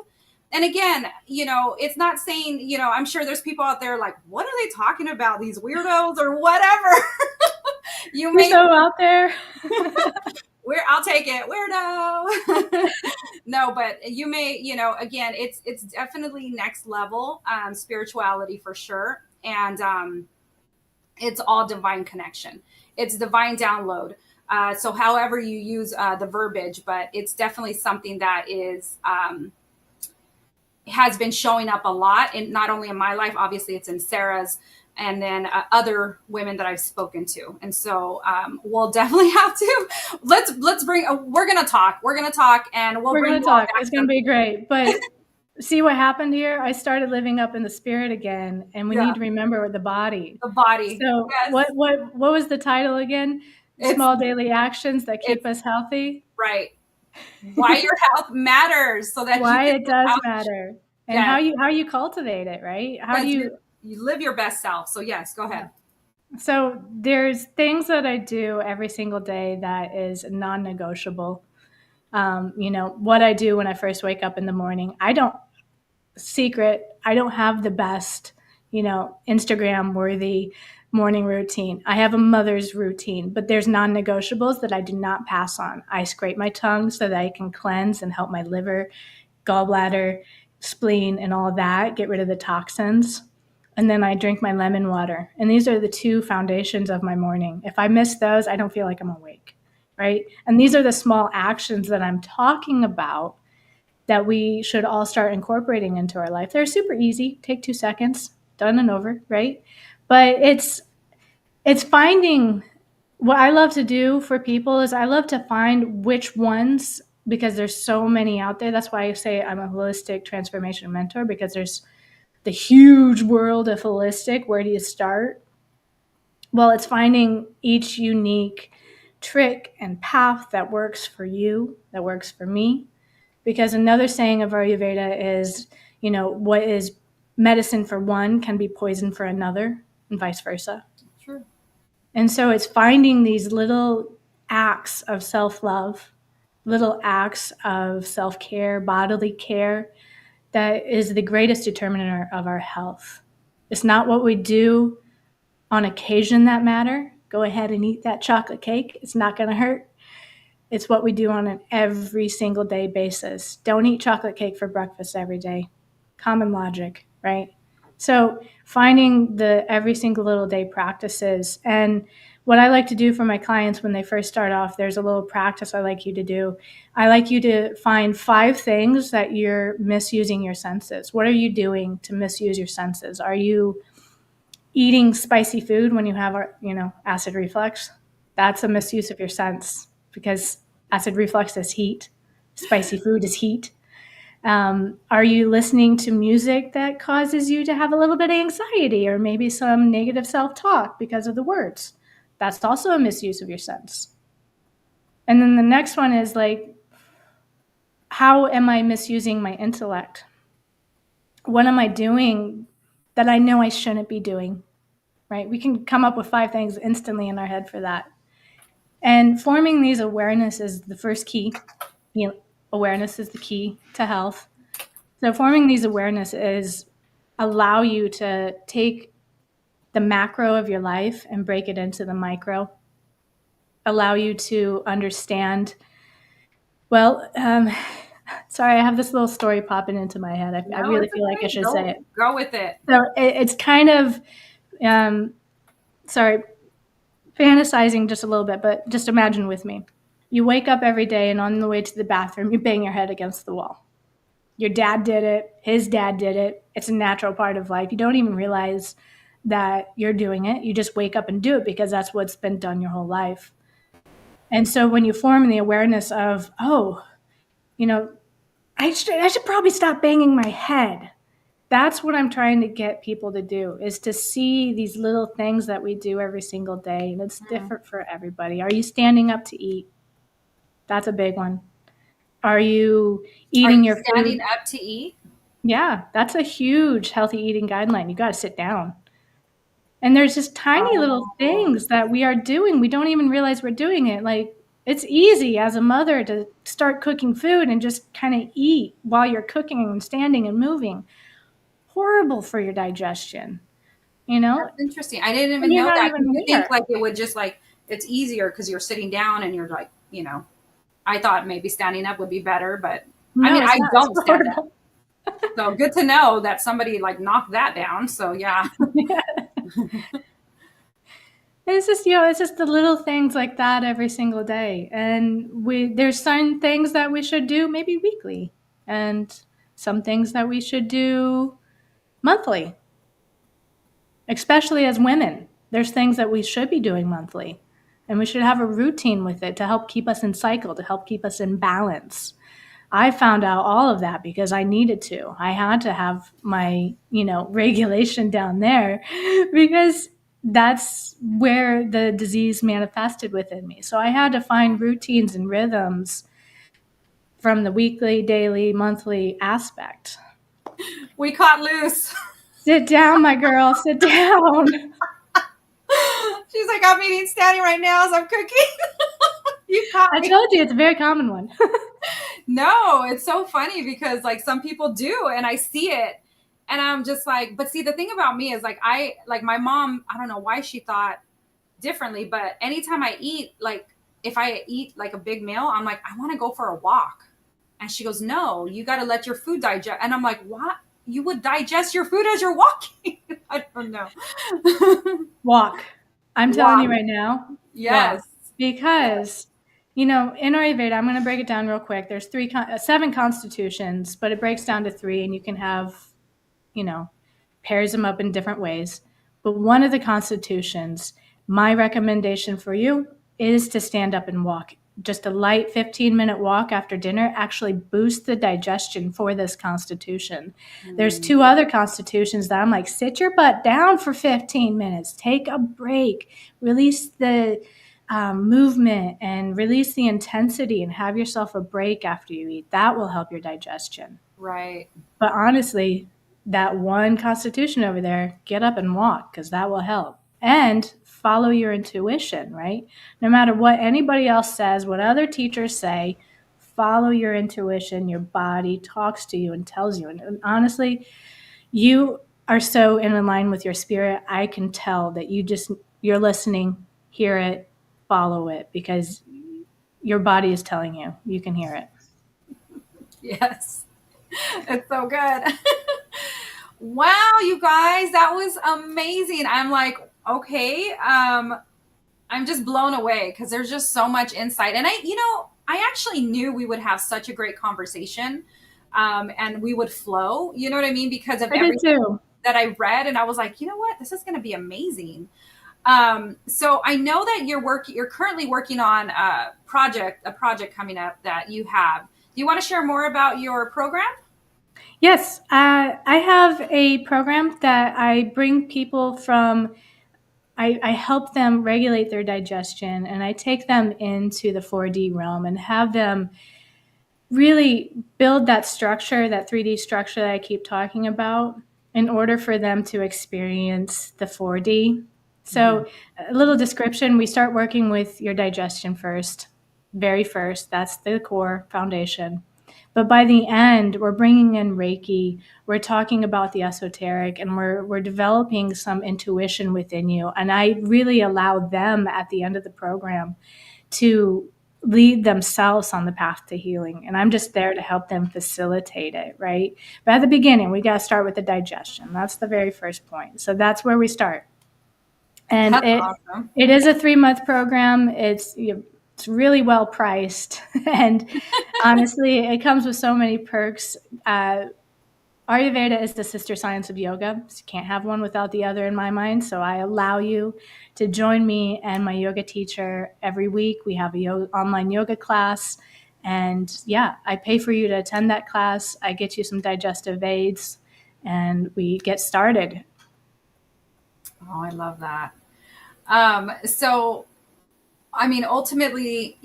And again, it's not saying, I'm sure there's people out there like, what are they talking about? These weirdos or whatever. You You're may so out there. I'll take it, weirdo. No, but you may, again, it's definitely next level spirituality for sure. And it's all divine connection. It's divine download. So however you use the verbiage, but it's definitely something that is has been showing up a lot, and not only in my life, obviously it's in Sarah's, and then other women that I've spoken to. And so we'll definitely have to let's bring we're gonna talk and we're gonna talk. It's gonna be great. But see what happened here? I started living up in the spirit again, and we need to remember the body. The body. So yes. what was the title again? Small daily actions that keep us healthy. Right. Why your health matters, so that why it does matter, and yes. how you cultivate it, right? How do you live your best self. So yes, go ahead. So there's things that I do every single day that is non-negotiable. What I do when I first wake up in the morning. I don't have the best, Instagram worthy morning routine. I have a mother's routine, but there's non-negotiables that I do not pass on. I scrape my tongue so that I can cleanse and help my liver, gallbladder, spleen, and all of that, get rid of the toxins. And then I drink my lemon water. And these are the two foundations of my morning. If I miss those, I don't feel like I'm awake, right? And these are the small actions that I'm talking about that we should all start incorporating into our life. They're super easy, take 2 seconds, done and over, right? But it's finding what I love to do for people is I love to find which ones, because there's so many out there. That's why I say I'm a holistic transformation mentor, because there's the huge world of holistic. Where do you start? Well, it's finding each unique trick and path that works for you, that works for me. Because another saying of Ayurveda is, what is medicine for one can be poison for another, and vice versa. True. And so it's finding these little acts of self-love, little acts of self-care, bodily care, that is the greatest determiner of our health. It's not what we do on occasion that matter. Go ahead and eat that chocolate cake. It's not going to hurt. It's what we do on an every single day basis. Don't eat chocolate cake for breakfast every day. common logic, right? So finding the every single little day practices. And what I like to do for my clients when they first start off, there's a little practice I like you to do. I like you to find 5 things that you're misusing your senses. What are you doing to misuse your senses? Are you eating spicy food when you have, acid reflux? That's a misuse of your sense, because acid reflux is heat. Spicy food is heat. Are you listening to music that causes you to have a little bit of anxiety or maybe some negative self-talk because of the words? That's also a misuse of your sense. And then the next one is like, how am I misusing my intellect? What am I doing that I know I shouldn't be doing? Right? We can come up with 5 things instantly in our head for that. And forming these awareness is the first key. Awareness is the key to health. So forming these awareness is allow you to take the macro of your life and break it into the micro. Allow you to understand. Well, sorry, I have this little story popping into my head. I really feel like I should say it. Go with it. So it's kind of, fantasizing just a little bit, but just imagine with me. You wake up every day and on the way to the bathroom, you bang your head against the wall. Your dad did it. His dad did it. It's a natural part of life. You don't even realize that you're doing it. You just wake up and do it because that's what's been done your whole life. And so when you form the awareness of, I should probably stop banging my head. That's what I'm trying to get people to do, is to see these little things that we do every single day. And it's different for everybody. Are you standing up to eat? That's a big one. Are you eating your food? Standing up to eat? Yeah, that's a huge healthy eating guideline. You got to sit down. And there's just tiny little things that we are doing. We don't even realize we're doing it. Like, it's easy as a mother to start cooking food and just kind of eat while you're cooking and standing and moving. Horrible for your digestion, That's interesting. I didn't even know that. You think like it would just like, it's easier because you're sitting down and you're like, I thought maybe standing up would be better, but no, I don't stand up. So good to know that somebody like knocked that down. So yeah. It's just the little things like that every single day. And there's some things that we should do maybe weekly and some things that we should do monthly, especially as women. There's things that we should be doing monthly, and we should have a routine with it to help keep us in cycle, to help keep us in balance. I found out all of that because I needed to. I had to have my, regulation down there because that's where the disease manifested within me. So I had to find routines and rhythms from the weekly, daily, monthly aspect. We caught loose. Sit down, my girl, sit down. She's like, I'm eating standing right now as I'm cooking. You caught me. I told you, it's a very common one. No, it's so funny because like some people do, and I see it, and I'm just like, but see, the thing about me is like, my mom, I don't know why she thought differently, but anytime I eat, like if I eat like a big meal, I'm like, I want to go for a walk. And she goes, no, you got to let your food digest. And I'm like, what? You would digest your food as you're walking? I don't know. Walk. I'm telling you right now. Yes. Walk. Because, in Ayurveda, I'm going to break it down real quick. There's 7 constitutions, but it breaks down to 3, and you can have, pairs them up in different ways. But one of the constitutions, my recommendation for you is to stand up and walk. Just a light 15-minute walk after dinner actually boosts the digestion for this constitution. There's 2 other constitutions that I'm like, sit your butt down for 15 minutes, take a break, release the movement and release the intensity and have yourself a break after you eat. That will help your digestion. Right. But honestly, that one constitution over there, get up and walk, because that will help. And follow your intuition, right? No matter what anybody else says, what other teachers say, follow your intuition. Your body talks to you and tells you. And honestly, you are so in line with your spirit. I can tell that you're listening, hear it, follow it, because your body is telling you. You can hear it. Yes. It's so good. Wow, you guys, that was amazing. I'm like, okay, I'm just blown away because there's just so much insight. And I actually knew we would have such a great conversation, and we would flow, you know what I mean? Because of I did everything too. that I read. And I was like, you know what? This is going to be amazing. So I know that you're currently working on a project coming up that you have. Do you want to share more about your program? Yes, I have a program that I bring people from. I help them regulate their digestion, and I take them into the 4D realm and have them really build that structure, that 3D structure that I keep talking about, in order for them to experience the 4D. So, a little description, we start working with your digestion first, very first. That's the core foundation. But by the end, we're bringing in Reiki, we're talking about the esoteric, and we're developing some intuition within you. And I really allow them at the end of the program to lead themselves on the path to healing. And I'm just there to help them facilitate it, right? But at the beginning, we got to start with the digestion. That's the very first point. So that's where we start. And That's awesome. it is a 3-month program. It's really well priced. And honestly, it comes with so many perks. Ayurveda is the sister science of yoga. So you can't have one without the other in my mind. So I allow you to join me and my yoga teacher every week. We have a online yoga class. And yeah, I pay for you to attend that class. I get you some digestive aids and we get started. Oh, I love that. So, I mean, ultimately,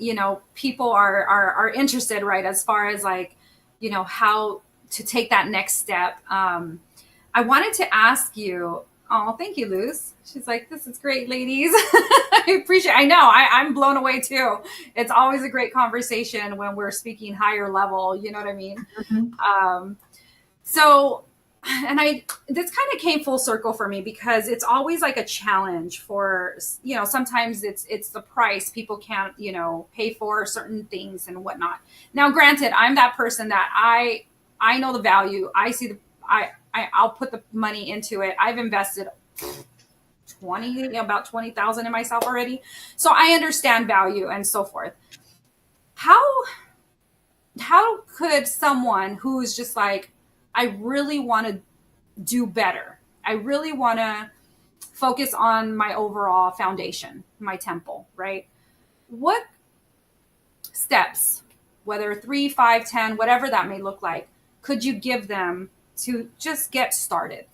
people are interested, right? As far as like, how to take that next step. I wanted to ask you, oh, thank you, Luz. She's like, this is great, ladies. I appreciate I know. I'm blown away too. It's always a great conversation when we're speaking higher level, you know what I mean? So, and this kind of came full circle for me because it's always like a challenge for, sometimes it's the price people can't, pay for certain things and whatnot. Now, granted, I'm that person that I know the value. I see I'll put the money into it. I've invested about 20,000 in myself already. So I understand value and so forth. How could someone who's just like, I really want to do better. I really want to focus on my overall foundation, my temple, right? What steps, whether 3, 5, 10, whatever that may look like, could you give them to just get started?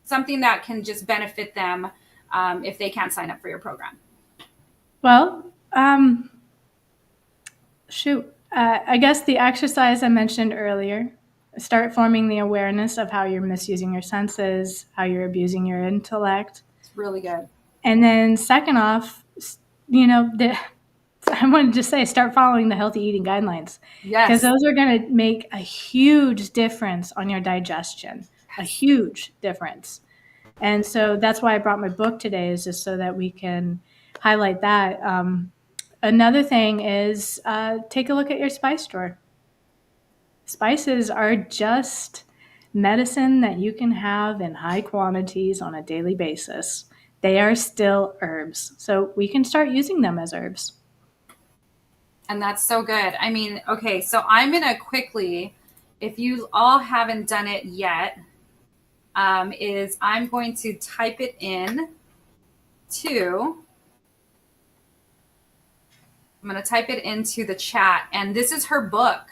Something that can just benefit them if they can't sign up for your program. Well, I guess the exercise I mentioned earlier, start forming the awareness of how you're misusing your senses, how you're abusing your intellect. It's really good. And then second off, I wanted to say, start following the healthy eating guidelines. Yes. Because those are going to make a huge difference on your digestion, a huge difference. And so that's why I brought my book today, is just so that we can highlight that. Another thing is take a look at your spice drawer. Spices are just medicine that you can have in high quantities on a daily basis. They are still herbs, so we can start using them as herbs. And that's so good. I mean, okay, so I'm going to quickly, if you all haven't done it yet, is I'm going to type it in I'm going to type it into the chat, and this is her book.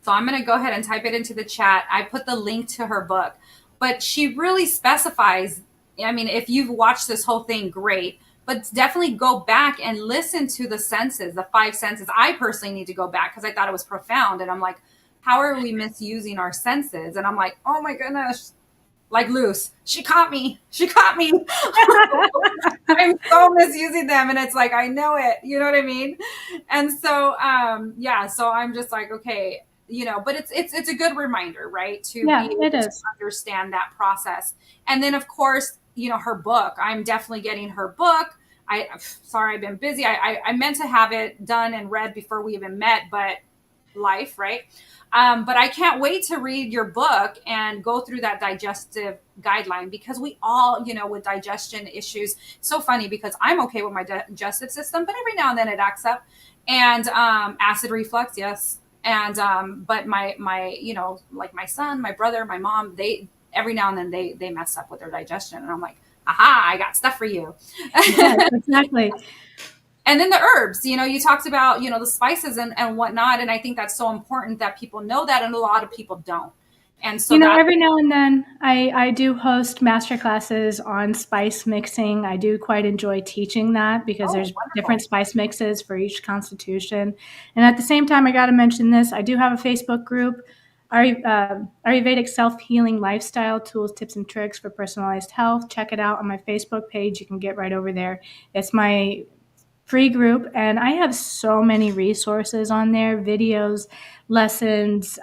So I'm going to go ahead and type it into the chat. I put the link to her book, but she really specifies, I mean, if you've watched this whole thing, great, but definitely go back and listen to the senses, the 5 senses. I personally need to go back because I thought it was profound. And I'm like, how are we misusing our senses? And I'm like, oh my goodness, like Luce, she caught me. I'm so misusing them. And it's like, I know it, you know what I mean? And so, so I'm just like, okay, but it's a good reminder, right? To be able to understand that process. And then of course, her book, I'm definitely getting her book. Sorry, I've been busy. I meant to have it done and read before we even met, but life, right? But I can't wait to read your book and go through that digestive guideline, because we all, with digestion issues, so funny because I'm okay with my digestive system, but every now and then it acts up. And acid reflux, yes. And but my like my son, my brother, my mom, they every now and then they mess up with their digestion, and I'm like, aha, I got stuff for you. Yes, exactly. And then the herbs, you talked about, the spices and whatnot. And I think that's so important that people know that. And a lot of people don't. And so Every now and then I do host master classes on spice mixing. I do quite enjoy teaching that because there's wonderful. different spice mixes for each constitution. And at the same time, I got to mention this. I do have a Facebook group, Ayurvedic Self-Healing Lifestyle Tools, Tips, and Tricks for Personalized Health. Check it out on my Facebook page. You can get right over there. It's my free group, and I have so many resources on there, videos, lessons,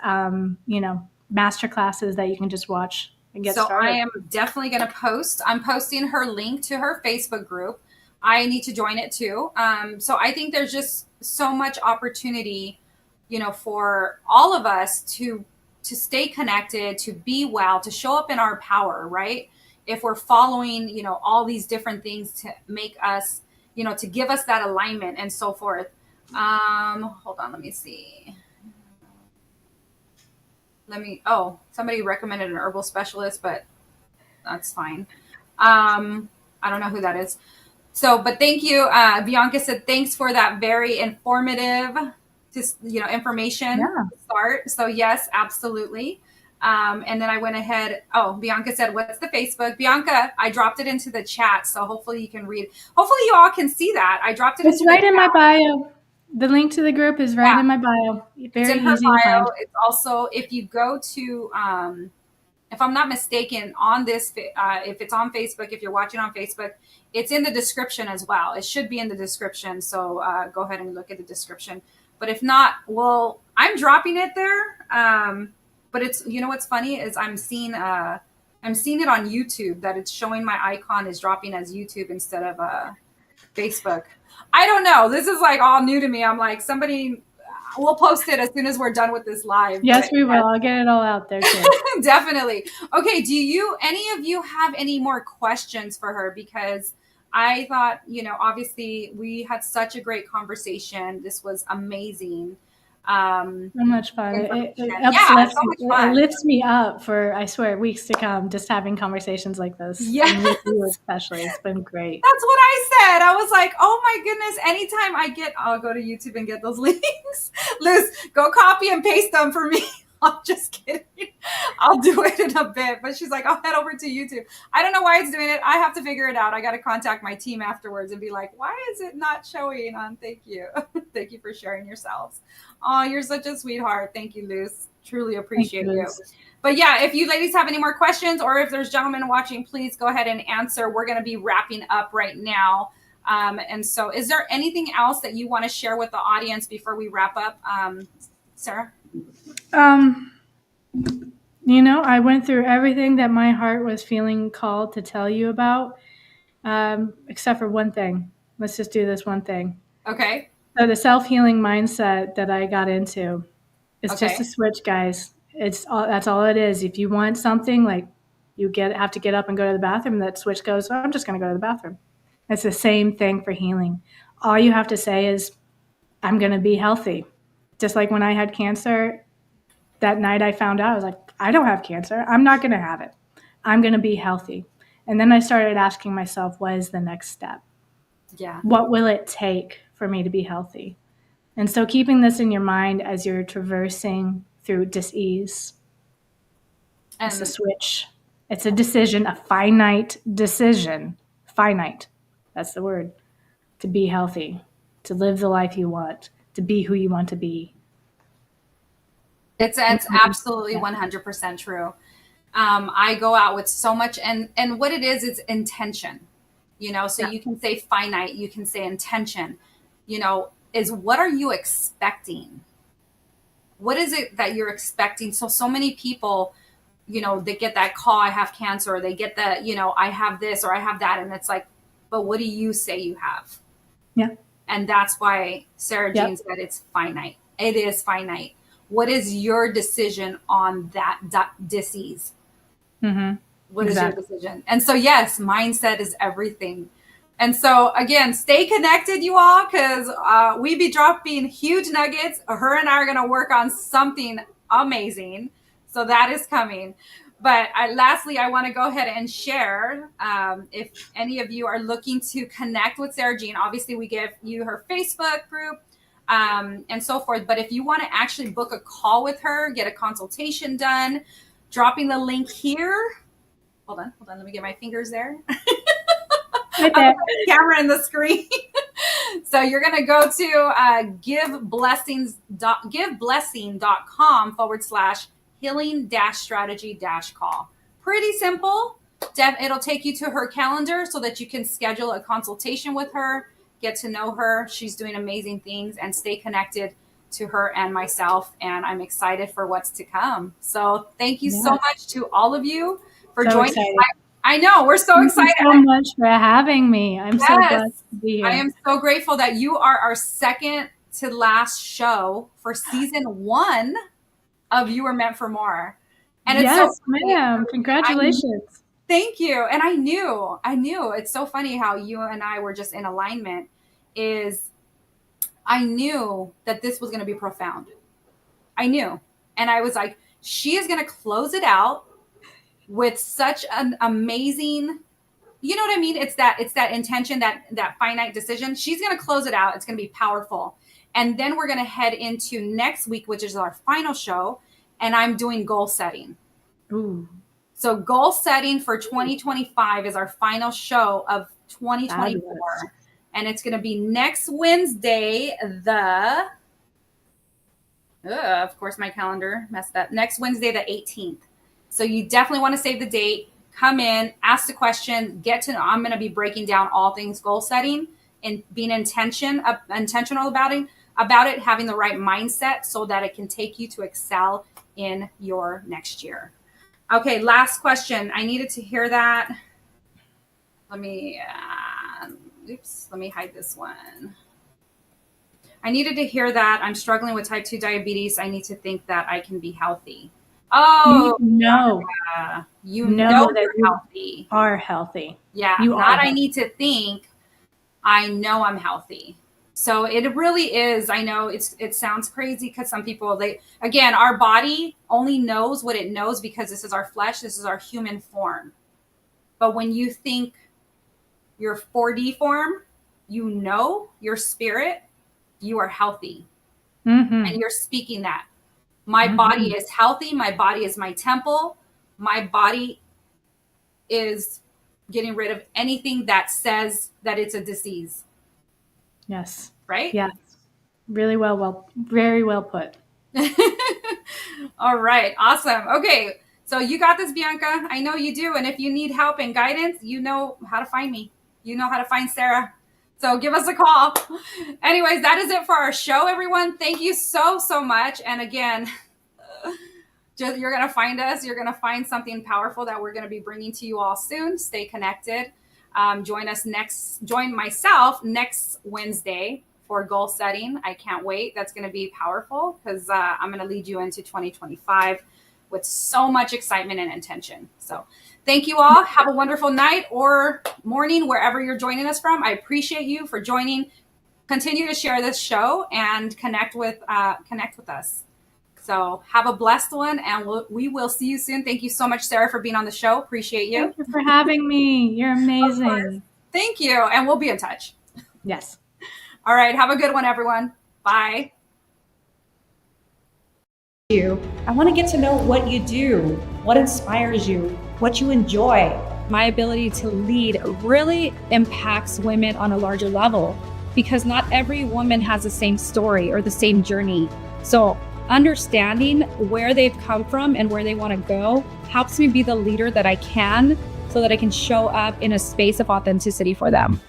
master classes that you can just watch and get started. I am definitely going to post. I'm posting her link to her Facebook group. I need to join it too. So I think there's just so much opportunity, for all of us to stay connected, to be well, to show up in our power, right? If we're following, all these different things to make us, to give us that alignment and so forth. Hold on, let me see. Somebody recommended an herbal specialist, but that's fine. I don't know who that is. So, but thank you. Bianca said, thanks for that very informative, information to start. So yes, absolutely. And then I went ahead. Oh, Bianca said, what's the Facebook? Bianca, I dropped it into the chat. So hopefully you can read. Hopefully you all can see that. I dropped it. It's right in my bio. The link to the group is right in my bio. Very easy to find. It's also, if you go to, if I'm not mistaken, on this, if it's on Facebook, if you're watching on Facebook, it's in the description as well. It should be in the description. So go ahead and look at the description. But if not, well, I'm dropping it there. But it's, what's funny is I'm seeing it on YouTube, that it's showing my icon is dropping as YouTube instead of Facebook. I don't know. This is like all new to me. I'm like, we'll post it as soon as we're done with this live. Yes, we will. I'll get it all out there too. Definitely. Okay. Do any of you have any more questions for her? Because I thought, obviously we had such a great conversation. This was amazing. So much fun. It lifts me up for, I swear, weeks to come, just having conversations like this. Yes. And with you especially. It's been great. That's what I said. I was like, oh my goodness, anytime I'll go to YouTube and get those links. Liz, go copy and paste them for me. I'm just kidding. I'll do it in a bit. But she's like, I'll head over to YouTube. I don't know why it's doing it. I have to figure it out. I got to contact my team afterwards and be like, why is it not showing on? Thank you. Thank you for sharing yourselves. Oh, you're such a sweetheart. Thank you, Luz. Truly appreciate you. But yeah, if you ladies have any more questions, or if there's gentlemen watching, please go ahead and answer. We're going to be wrapping up right now. And so is there anything else that you want to share with the audience before we wrap up, Sarah? I went through everything that my heart was feeling called to tell you about, except for one thing. Let's just do this one thing. Okay. So the self-healing mindset that I got into, it's just a switch, guys. That's all it is. If you want something, like you have to get up and go to the bathroom, that switch goes, oh, I'm just going to go to the bathroom. It's the same thing for healing. All you have to say is, I'm going to be healthy. Just like when I had cancer, that night I found out, I was like, I don't have cancer. I'm not going to have it. I'm going to be healthy. And then I started asking myself, what is the next step? Yeah. What will it take for me to be healthy? And so keeping this in your mind as you're traversing through dis-ease, it's a switch. It's a decision, a finite decision. Finite. That's the word. To be healthy, to live the life you want, to be who you want to be. It's absolutely 100% true. I go out with so much, and what it is intention, so you can say finite, you can say intention, is what are you expecting? What is it that you're expecting? So many people, they get that call, I have cancer, or they get that, I have this or I have that. And it's like, but what do you say you have? Yeah. And that's why Sara Jean said it's finite. It is finite. What is your decision on that disease? Mm-hmm. What is your decision? And so, yes, mindset is everything. And so, again, stay connected, you all, because we be dropping huge nuggets. Her and I are going to work on something amazing. So that is coming. But lastly, I want to go ahead and share, if any of you are looking to connect with Sara Jean, obviously we give you her Facebook group and so forth. But if you want to actually book a call with her, get a consultation done, dropping the link here. Hold on. Let me get my fingers there. Right there. The camera and the screen. So you're going to go to giveblessing.com/healing-strategy-call. Pretty simple. It'll take you to her calendar so that you can schedule a consultation with her, get to know her. She's doing amazing things, and stay connected to her and myself. And I'm excited for what's to come. So thank you so much to all of you for joining. I know, we're so excited. Thank you so much for having me. I'm so glad to be here. I am so grateful that you are our second to last show for season 1 of You Were Meant for More. And it's yes, ma'am. Congratulations. Thank you. And I knew it's so funny how you and I were just in alignment. I knew that this was going to be profound. I knew. And I was like, she is going to close it out with such an amazing, you know what I mean? It's that intention, that finite decision. She's going to close it out. It's going to be powerful. And then we're going to head into next week, which is our final show. And I'm doing goal setting. Ooh. So goal setting for 2025 is our final show of 2024. Fabulous. And it's going to be next Wednesday, of course, my calendar messed up. Next Wednesday, the 18th. So you definitely want to save the date, come in, ask the question, get to know. I'm going to be breaking down all things goal setting and being intentional about it, having the right mindset so that it can take you to excel in your next year. Okay, last question. I needed to hear that. Let me hide this one. I needed to hear that I'm struggling with type 2 diabetes. I need to think that I can be healthy. Oh, no. You know that you're healthy. Are healthy. Yeah. I need to think, I know I'm healthy. So it really is. I know it sounds crazy because some people, again, our body only knows what it knows because this is our flesh. This is our human form. But when you think your 4D form, you know your spirit, you are healthy. Mm-hmm. And you're speaking that. My body is healthy. My body is my temple. My body is getting rid of anything that says that it's a disease. Yes. Right? Yes. Really very well put. All right. Awesome. Okay. So you got this, Bianca. I know you do. And if you need help and guidance, you know how to find me. You know how to find Sara. So give us a call. Anyways, that is it for our show, everyone. Thank you so much. And again, you're going to find us. You're going to find something powerful that we're going to be bringing to you all soon. Stay connected. Join myself next Wednesday for goal setting. I can't wait. That's going to be powerful because I'm going to lead you into 2025 with so much excitement and intention. So thank you all. Have a wonderful night or morning, wherever you're joining us from. I appreciate you for joining. Continue to share this show and connect with us. So have a blessed one, and we will see you soon. Thank you so much, Sara, for being on the show. Appreciate you. Thank you for having me. You're amazing. Thank you. And we'll be in touch. Yes. All right. Have a good one, everyone. Bye. I want to get to know what you do, what inspires you, what you enjoy. My ability to lead really impacts women on a larger level because not every woman has the same story or the same journey. So understanding where they've come from and where they want to go helps me be the leader that I can so that I can show up in a space of authenticity for them.